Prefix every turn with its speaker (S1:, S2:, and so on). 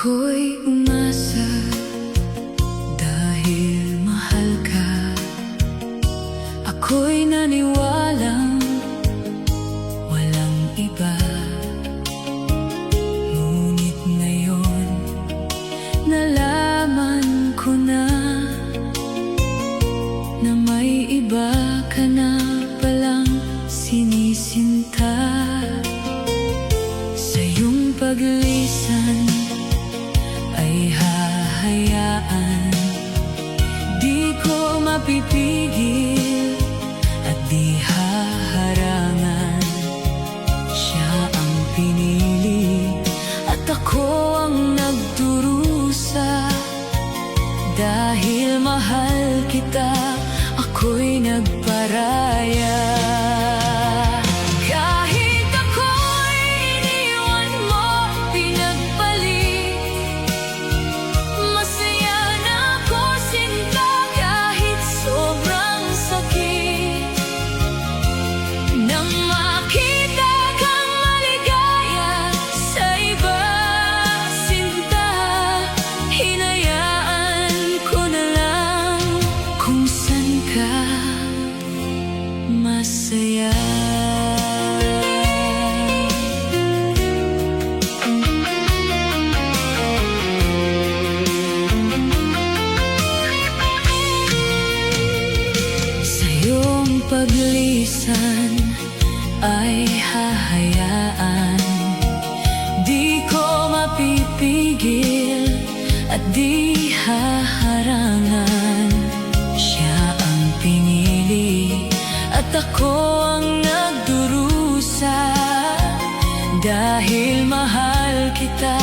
S1: Ako'y umasa dahil mahal ka. Ako'y naniwalang walang iba. Ngunit ngayon nalaman ko na may iba ka na palang sinisinta. Sa iyong paglisan ay hahayaan, di ko mapipigil at di haharangan. Siya ang pinili at ako ang nagdurusa. Dahil mahal kita, ako'y nagparaya. Kahit ako'y iniwan mo, pinagpalit, masaya na ako sinta. Kahit sobrang sakit, nang makita kang maligaya sa iba, sinta, hinayaan ko na lang kung saan ka masaya. Sa iyong paglisan ay hahayaan, di ko mapipigil at di haharangan. Siya ang pinili at ako ang nagdurusa. Dahil mahal kita,